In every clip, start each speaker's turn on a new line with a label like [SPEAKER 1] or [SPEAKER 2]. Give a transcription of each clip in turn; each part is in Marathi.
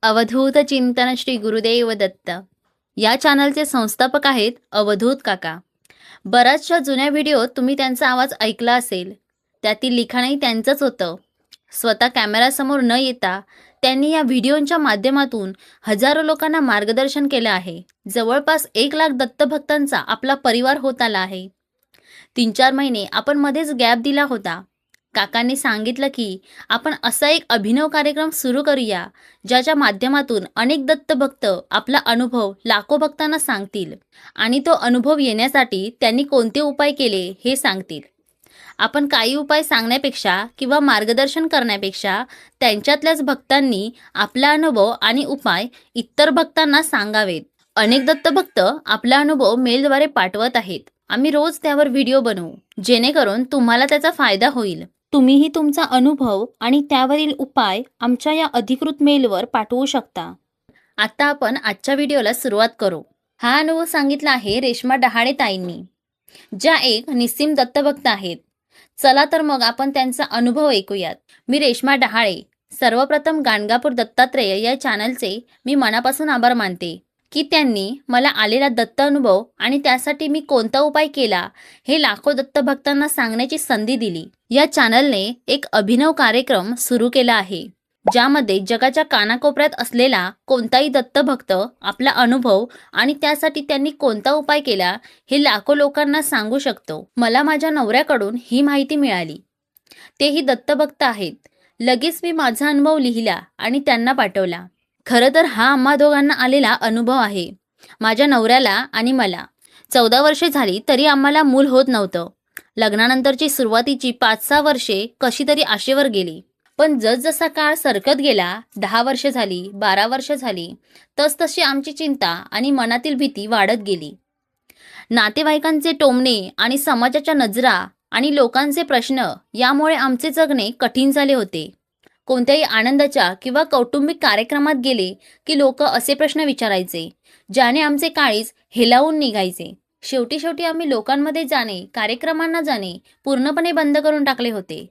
[SPEAKER 1] अवधूत चिंतन श्री गुरुदेव दत्त या चॅनलचे संस्थापक आहेत अवधूत काका. बऱ्याचशा जुन्या व्हिडिओत तुम्ही त्यांचा आवाज ऐकला असेल. त्यातील लिखाणही त्यांचंच होतं. स्वतः कॅमेरासमोर न येता त्यांनी या व्हिडिओच्या माध्यमातून हजारो लोकांना मार्गदर्शन केलं आहे. जवळपास 1,00,000 दत्तभक्तांचा आपला परिवार होत आला आहे. 3-4 महिने आपण मध्येच गॅप दिला होता. काकांनी सांगितलं की आपण असा एक अभिनव कार्यक्रम सुरू करूया, ज्याच्या माध्यमातून अनेक दत्तभक्त आपला अनुभव लाखो भक्तांना सांगतील आणि तो अनुभव येण्यासाठी त्यांनी कोणते उपाय केले हे सांगतील. आपण काही उपाय सांगण्यापेक्षा किंवा मार्गदर्शन करण्यापेक्षा त्यांच्यातल्याच भक्तांनी आपला अनुभव आणि उपाय इतर भक्तांना सांगावेत. अनेक दत्तभक्त आपला अनुभव मेलद्वारे पाठवत आहेत. आम्ही रोज त्यावर व्हिडिओ बनवू, जेणेकरून तुम्हाला त्याचा फायदा होईल. तुम्हीही तुमचा अनुभव आणि त्यावरील उपाय आमच्या या अधिकृत मेलवर पाठवू शकता. आता आपण आजच्या व्हिडिओला सुरुवात करू. हा अनुभव सांगितला आहे रेश्मा डहाळे ताईंनी, ज्या एक निस्सीम दत्तभक्त आहेत. चला तर मग आपण त्यांचा अनुभव ऐकूयात. मी रेश्मा डहाळे. सर्वप्रथम गाणगापूर दत्तात्रेय या चॅनलचे मी मनापासून आभार मानते की त्यांनी मला आलेला दत्त अनुभव आणि त्यासाठी मी कोणता उपाय केला हे लाखो दत्तभक्तांना सांगण्याची संधी दिली. या चॅनलने एक अभिनव कार्यक्रम सुरू केला आहे, ज्यामध्ये जगाच्या कानाकोपऱ्यात असलेला कोणताही दत्तभक्त आपला अनुभव आणि त्यासाठी त्यांनी कोणता उपाय केला हे लाखो लोकांना सांगू शकतो. मला माझ्या नवऱ्याकडून ही माहिती मिळाली. तेही दत्तभक्त आहेत. लगेच मी माझा अनुभव लिहिला आणि त्यांना पाठवला. खरं तर हा आम्हा दोघांना आलेला अनुभव आहे. माझ्या नवऱ्याला आणि मला 14 वर्षे झाली तरी आम्हाला मूल होत नव्हतं. लग्नानंतरची सुरुवातीची 5-6 वर्षे कशी तरी आशेवर गेली. पण जसजसा काळ सरकत गेला, 10 वर्ष झाली, 12 वर्ष झाली, तसतशी आमची चिंता आणि मनातील भीती वाढत गेली. नातेवाईकांचे टोमणे आणि समाजाच्या नजरा आणि लोकांचे प्रश्न यामुळे आमचे जगणे कठीण झाले होते. कोणत्याही आनंदाच्या किंवा कौटुंबिक कार्यक्रमात गेले की लोक असे प्रश्न विचारायचे, ज्याने आमचे काळीज हेलावून निघायचे. शेवटी आम्ही लोकांमध्ये जाणे, कार्यक्रमांना जाणे पूर्णपणे बंद करून टाकले होते.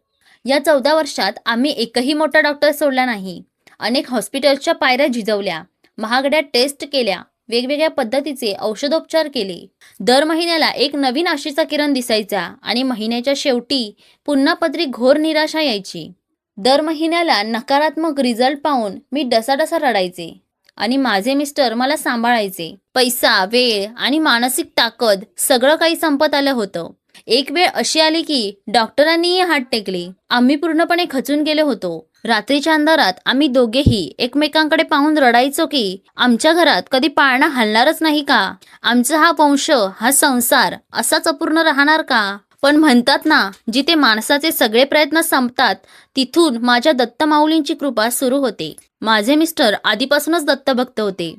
[SPEAKER 1] या 14 वर्षात आम्ही एकही मोठा डॉक्टर सोडला नाही. अनेक हॉस्पिटल्सच्या पायऱ्या झिजवल्या, महागड्या टेस्ट केल्या, वेगवेगळ्या पद्धतीचे औषधोपचार केले. दर महिन्याला एक नवीन आशेचा किरण दिसायचा आणि महिन्याच्या शेवटी पुन्हा पदरी घोर निराशा यायची. दर महिन्याला नकारात्मक रिझल्ट पाहून मी डसाडसा रडायचे आणि माझे मिस्टर मला सांभाळायचे. पैसा, वेळ आणि मानसिक ताकद सगळं काही संपत आलं होतं. एक वेळ अशी आली की डॉक्टरांनीही हात टेकले. आम्ही पूर्णपणे खचून गेलो होतो. रात्रीच्या अंधारात आम्ही दोघेही एकमेकांकडे पाहून रडायचो की आमच्या घरात कधी पाळणा हलणारच नाही का? आमचा हा वंश, हा संसार असाच अपूर्ण राहणार का? पण म्हणतात ना, जिथे माणसाचे सगळे प्रयत्न संपतात तिथून माझ्या दत्तमाऊलींची कृपा सुरू होते. माझे मिस्टर आधीपासूनच दत्तभक्त होते.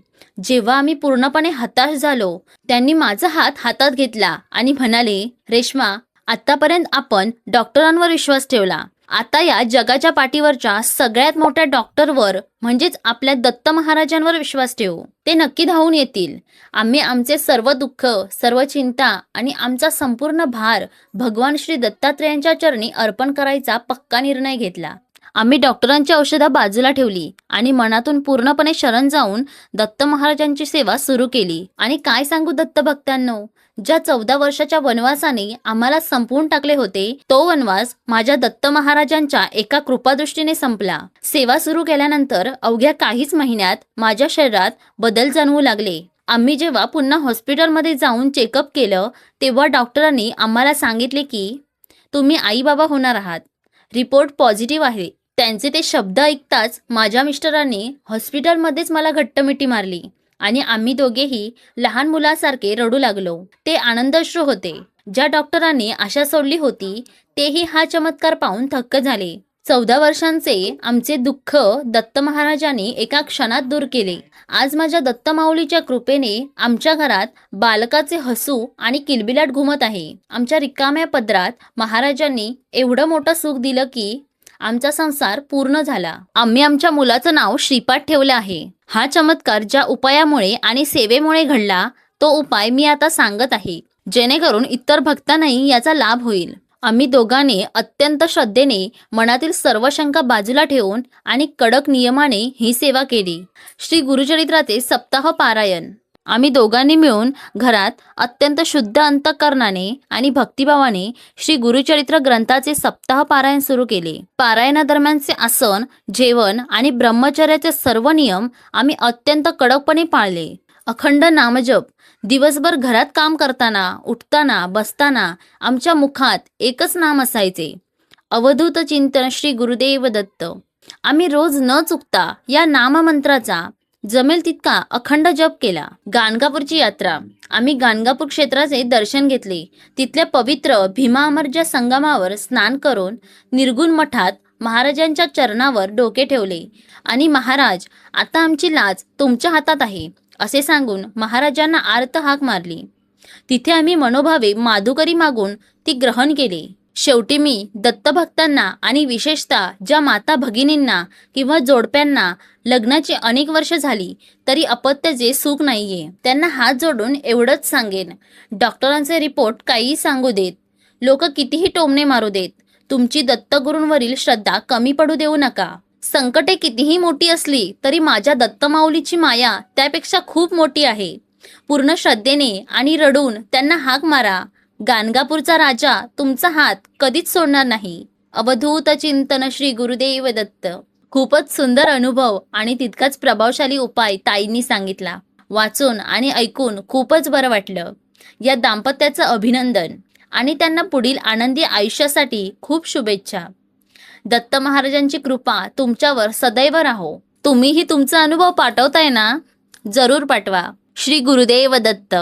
[SPEAKER 1] जेव्हा आम्ही पूर्णपणे हताश झालो, त्यांनी माझा हात हातात घेतला आणि म्हणाले, रेश्मा, आतापर्यंत आपण डॉक्टरांवर विश्वास ठेवला. आता या जगाच्या पाठीवरच्या सगळ्यात मोठ्या डॉक्टरवर म्हणजेच आपल्या दत्त महाराजांवर विश्वास ठेवू. ते नक्की धावून येतील. आम्ही आमचे सर्व दुःख, सर्व चिंता आणि आमचा संपूर्ण भार भगवान श्री दत्तात्रेयांच्या चरणी अर्पण करायचा पक्का निर्णय घेतला. आम्ही डॉक्टरांची औषधं बाजूला ठेवली आणि मनातून पूर्णपणे शरण जाऊन दत्त महाराजांची सेवा सुरू केली. आणि काय सांगू दत्तभक्तांनो, ज्या 14 वर्षाच्या वनवासाने आम्हाला संपवून टाकले होते, तो वनवास माझ्या दत्त महाराजांच्या एका कृपादृष्टीने संपला. सेवा सुरू केल्यानंतर अवघ्या काहीच महिन्यात माझ्या शरीरात बदल जाणवू लागले. आम्ही जेव्हा पुन्हा हॉस्पिटलमध्ये जाऊन चेकअप केलं, तेव्हा डॉक्टरांनी आम्हाला सांगितले की तुम्ही आई बाबा होणार आहात. रिपोर्ट पॉझिटिव्ह आहे. त्यांचे ते शब्द ऐकताच माझ्या मिस्टरांनी हॉस्पिटलमध्येच मला घट्ट मिठी मारली आणि आम्ही दोघेही लहान मुलासारखे रडू लागलो. ते आनंदश्रू होते. ज्या डॉक्टरांनी आशा सोडली होती तेही हा चमत्कार पाहून थक्क झाले. 14 वर्षांचे आमचे दुःख दत्त महाराजांनी एका क्षणात दूर केले. आज माझ्या दत्त माऊलीच्या कृपेने आमच्या घरात बालकाचे हसू आणि किलबिलाट घुमत आहे. आमच्या रिकाम्या पदरात महाराजांनी एवढं मोठं सुख दिलं की आमचा संसार पूर्ण झाला. आम्ही आमच्या मुलाचं नाव श्रीपाद ठेवलं आहे. हा चमत्कार ज्या उपायामुळे आणि सेवेमुळे घडला, तो उपाय मी आता सांगत आहे, जेणेकरून इतर भक्तांनाही याचा लाभ होईल. आम्ही दोघांनी अत्यंत श्रद्धेने मनातील सर्व शंका बाजूला ठेवून आणि कडक नियमाने ही सेवा केली. श्री गुरुचरित्राचे सप्ताह पारायण आम्ही दोघांनी मिळून घरात अत्यंत शुद्ध अंतःकरणाने आणि भक्तिभावाने श्री गुरुचरित्र ग्रंथाचे सप्ताह पारायण सुरू केले. पारायणादरम्यानचे आसन, जेवण आणि ब्रह्मचर्याचे सर्व नियम आम्ही अत्यंत कडकपणे पाळले. अखंड नामजप दिवसभर घरात काम करताना, उठताना, बसताना आमच्या मुखात एकच नाम असायचे, अवधूत चिंतन श्री गुरुदेव दत्त. आम्ही रोज न चुकता या नाममंत्राचा जमेल तितका अखंड जप केला. गाणगापूरची यात्रा आम्ही गाणगापूर क्षेत्राचे दर्शन घेतले. तिथल्या पवित्र भीमा अमरच्या संगमावर स्नान करून निर्गुण मठात महाराजांच्या चरणावर डोके ठेवले आणि महाराज, आता आमची लाज तुमच्या हातात आहे असे सांगून महाराजांना आर्त हाक मारली. तिथे आम्ही मनोभावे माधुकरी मागून ती ग्रहण केली. शेवटी मी दत्तभक्तांना आणि विशेषतः ज्या माता भगिनींना किंवा जोडप्यांना लग्नाची अनेक वर्ष झाली तरी अपत्याचे सुख नाहीये, त्यांना हात जोडून एवढंच सांगेन, डॉक्टरांचे रिपोर्ट काहीही सांगू देत, लोक कितीही टोमणे मारू देत, तुमची दत्तगुरूंवरील श्रद्धा कमी पडू देऊ नका. संकटे कितीही मोठी असली तरी माझ्या दत्तमाऊलीची माया त्यापेक्षा खूप मोठी आहे. पूर्ण श्रद्धेने आणि रडून त्यांना हाक मारा. गाणगापूरचा राजा तुमचा हात कधीच सोडणार नाही. अवधूत चिंतन श्री गुरुदेव दत्त. खूपच सुंदर अनुभव आणि तितकाच प्रभावशाली उपाय ताईंनी सांगितला. वाचून आणि ऐकून खूपच बरं वाटलं. या दाम्पत्याचं अभिनंदन आणि त्यांना पुढील आनंदी आयुष्यासाठी खूप शुभेच्छा. दत्त महाराजांची कृपा तुमच्यावर सदैव राहो. तुम्हीही तुमचा अनुभव पाठवताय ना? जरूर पाठवा. श्री गुरुदेव दत्त.